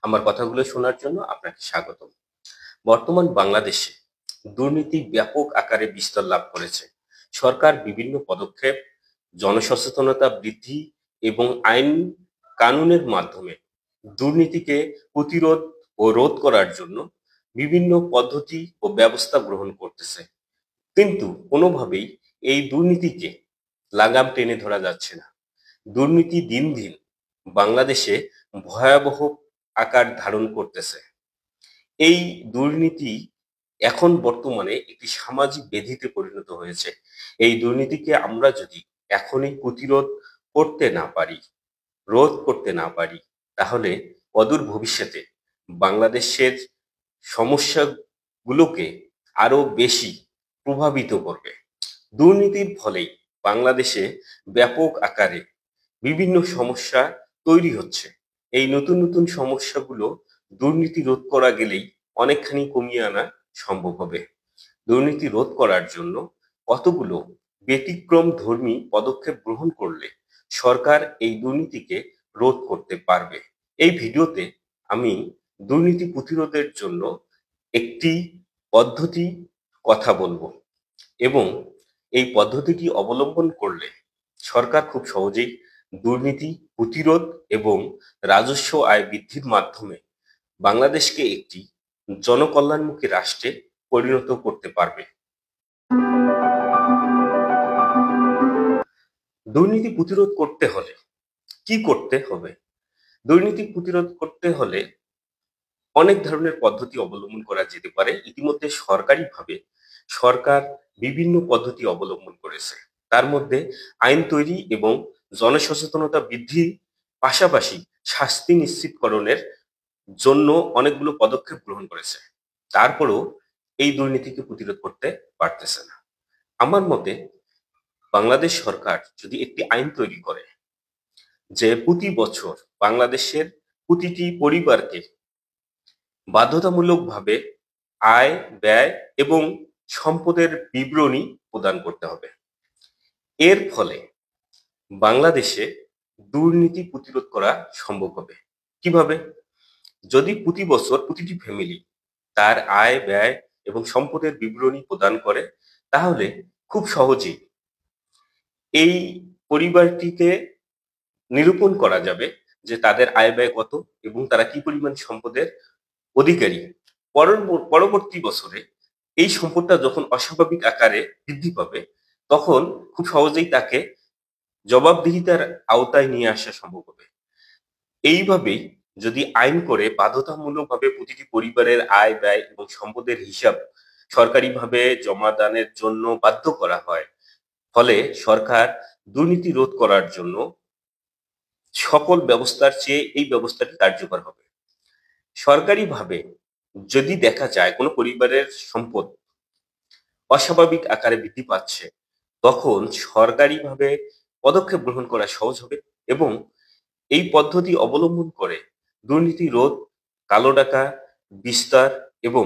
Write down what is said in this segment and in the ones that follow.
আমার কথাগুলো শোনার জন্য আপনাকে স্বাগতম। বর্তমান বাংলাদেশে দুর্নীতি ব্যাপক আকারে বিস্তার লাভ করেছে। সরকার বিভিন্ন পদক্ষেপ, জনসচেতনতা বৃদ্ধি এবং আইন কানুনের মাধ্যমে দুর্নীতিকে প্রতিরোধ ও রোধ করার জন্য বিভিন্ন পদ্ধতি ও ব্যবস্থা গ্রহণ করতেছে। কিন্তু কোনোভাবেই এই দুর্নীতিকে লাগাম টেনে ধরা যাচ্ছে না। দুর্নীতি দিন দিন বাংলাদেশে ভয়াবহ আকার ধারণ করতেছে। এই দুর্নীতি এখন বর্তমানে একটি সামাজিক ব্যাধিতে পরিণত হয়েছে। এই দুর্নীতিকে আমরা যদি এখনই প্রতিরোধ করতে না পারি, রোধ করতে না পারি, তাহলে অদূর ভবিষ্যতে বাংলাদেশের সমস্যাগুলোকে আরো বেশি প্রভাবিত করবে। দুর্নীতির ফলেই বাংলাদেশে ব্যাপক আকারে বিভিন্ন সমস্যা তৈরি হচ্ছে। এই নতুন নতুন সমস্যাগুলো দুর্নীতি রোধ করা গেলেই অনেকখানি কমিয়ে আনা সম্ভব হবে। দুর্নীতি রোধ করার জন্য কতগুলো ব্যতিক্রম ধর্মী পদক্ষেপ গ্রহণ করলে সরকার এই দুর্নীতিকে রোধ করতে পারবে। এই ভিডিওতে আমি দুর্নীতি প্রতিরোধের জন্য একটি পদ্ধতি কথা বলবো এবং এই পদ্ধতিটি অবলম্বন করলে সরকার খুব সহজেই দুর্নীতি প্রতিরোধ এবং রাজস্ব আয় বৃদ্ধির মাধ্যমে বাংলাদেশকে একটি জনকল্যাণমুখী রাষ্ট্রে পরিণত করতে পারবে। দুর্নীতি প্রতিরোধ করতে হলে কি করতে হবে? দুর্নীতি প্রতিরোধ করতে হলে অনেক ধরনের পদ্ধতি অবলম্বন করা যেতে পারে। ইতিমধ্যে সরকারিভাবে সরকার বিভিন্ন পদ্ধতি অবলম্বন করেছে। তার মধ্যে আইন তৈরি এবং জনসচেতনতা বৃদ্ধির পাশাপাশি শাস্তি নিশ্চিতকরণের জন্য অনেকগুলো পদক্ষেপ গ্রহণ করেছে। তারপরেও এই দুর্নীতিকে প্রতিরোধ করতে পারতেছে না। আমার মতে বাংলাদেশ সরকার যদি একটি আইন তৈরি করে যে প্রতি বছর বাংলাদেশের প্রতিটি পরিবারকে বাধ্যতামূলকভাবে আয়, ব্যয় এবং সম্পদের বিবরণী প্রদান করতে হবে। এর ফলে বাংলাদেশে দুর্নীতি প্রতিরোধ করা সম্ভব হবে। কিভাবে? যদি প্রতি বছর প্রতিটি ফ্যামিলি তার আয়, ব্যয় এবং সম্পদের বিবরণী প্রদান করে, তাহলে খুব সহজেই এই পরিবারটিকে নিরূপণ করা যাবে যে তাদের আয় ব্যয় কত এবং তারা কি পরিমাণ সম্পদের অধিকারী। পরবর্তী বছরে এই সম্পদটা যখন অস্বাভাবিক আকারে বৃদ্ধি পাবে, তখন খুব সহজেই তাকে জবাবদিহিতার আওতায় নিয়ে আসা সম্ভব হবে। এইভাবেই যদি আইন করে বাধ্যতামূলকভাবে প্রতিটি পরিবারের আয়, ব্যয় এবং সম্পদের হিসাব সরকারিভাবে জমা দানের জন্য বাধ্য করা হয়, ফলে সরকার দুর্নীতি রোধ করার জন্য সকল ব্যবস্থার চেয়ে এই ব্যবস্থাটি কার্যকর হবে। সরকারিভাবে যদি দেখা যায় কোনো পরিবারের সম্পদ অস্বাভাবিক আকারে বৃদ্ধি পাচ্ছে, তখন সরকারিভাবে পদক্ষেপ গ্রহণ করা সহজ হবে এবং এই পদ্ধতি অবলম্বন করে দুর্নীতি রোধ, কালো টাকা বিস্তার এবং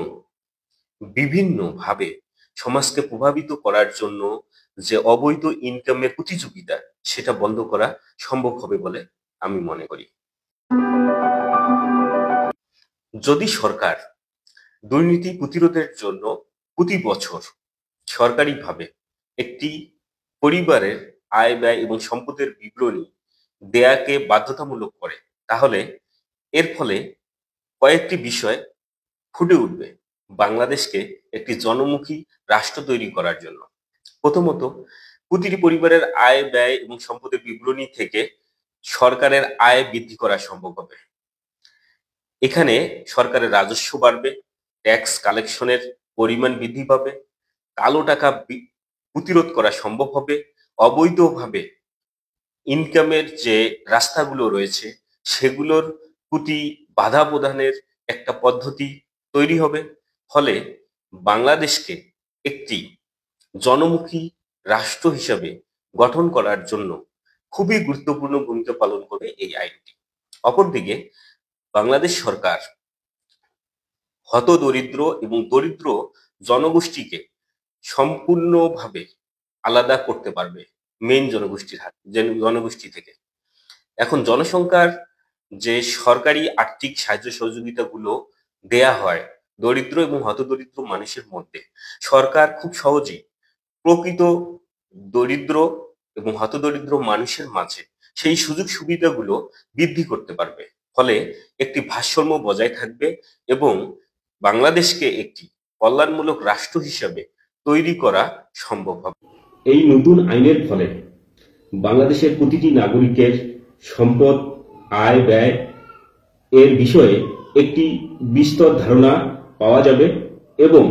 বিভিন্নভাবে সমাজকে প্রভাবিত করার জন্য যে অবৈধ ইনকামের প্রতিযোগিতা, সেটা বন্ধ করা সম্ভব হবে বলে আমি মনে করি। যদি সরকার দুর্নীতি প্রতিরোধের জন্য প্রতি বছর সরকারিভাবে একটি পরিবারের আয়, ব্যয় এবং সম্পদের বিবরণী দেয়াকে বাধ্যতামূলক করে, তাহলে এর ফলে কয়েকটি বিষয় ফুটে উঠবে বাংলাদেশকে একটি জনমুখী রাষ্ট্র তৈরি করার জন্য। প্রথমত, প্রতিটি পরিবারের আয়, ব্যয় এবং সম্পদের বিবরণী থেকে সরকারের আয় বৃদ্ধি করা সম্ভব হবে। এখানে সরকারের রাজস্ব বাড়বে, ট্যাক্স কালেকশনের পরিমাণ বৃদ্ধি পাবে, কালো টাকা প্রতিরোধ করা সম্ভব হবে, অবৈধভাবে ইনকামের যে রাস্তাগুলো রয়েছে সেগুলোর প্রতি বাধা প্রদানের একটা পদ্ধতি তৈরি হবে। ফলে বাংলাদেশকে একটি জনমুখী রাষ্ট্র হিসাবে গঠন করার জন্য খুবই গুরুত্বপূর্ণ ভূমিকা পালন করবে এই আইনটি। অপরদিকে বাংলাদেশ সরকার হতদরিদ্র এবং দরিদ্র জনগোষ্ঠীকে সম্পূর্ণভাবে আলাদা করতে পারবে মেইন জনগোষ্ঠী থেকে। এখন জনসংখ্যার যে সরকারি আর্থিক সাহায্য সহযোগিতাগুলো দেয়া হয় দরিদ্র এবং হতদরিদ্র মানুষের মধ্যে, সরকার খুব সহজেই প্রকৃত দরিদ্র এবং হতদরিদ্র মানুষের মাঝে সেই সুযোগ সুবিধাগুলো বৃদ্ধি করতে পারবে। ফলে একটি ভারসাম্য বজায় থাকবে এবং বাংলাদেশকে একটি কল্যাণমূলক রাষ্ট্র হিসাবে তৈরি করা সম্ভব হবে। এই নতুন আইনের ফলে বাংলাদেশের প্রতিটি নাগরিকের সম্পদ, আয়, ব্যয় এর বিষয়ে একটি বিস্তর ধারণা পাওয়া যাবে এবং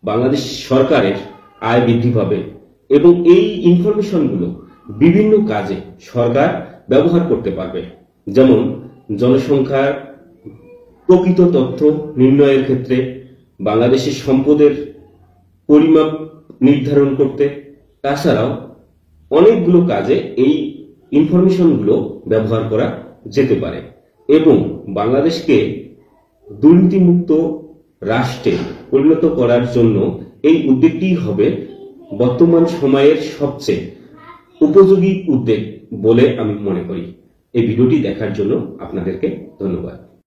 বাংলাদেশ সরকারের আয় বৃদ্ধি পাবে এবং এই ইনফরমেশনগুলো বিভিন্ন কাজে সরকার ব্যবহার করতে পারবে। যেমন জনসংখ্যার প্রকৃত তথ্য নির্ণয়ের ক্ষেত্রে, বাংলাদেশের সম্পদের পরিমাপ নির্ধারণ করতে, তাছাড়াও অনেকগুলো কাজে এই ইনফরমেশনগুলো ব্যবহার করা যেতে পারে এবং বাংলাদেশকে দুর্নীতিমুক্ত রাষ্ট্রে পরিণত করার জন্য এই উদ্যোগটি হবে বর্তমান সময়ের সবচেয়ে উপযোগী উদ্যোগ বলে আমি মনে করি। এই ভিডিওটি দেখার জন্য আপনাদেরকে ধন্যবাদ।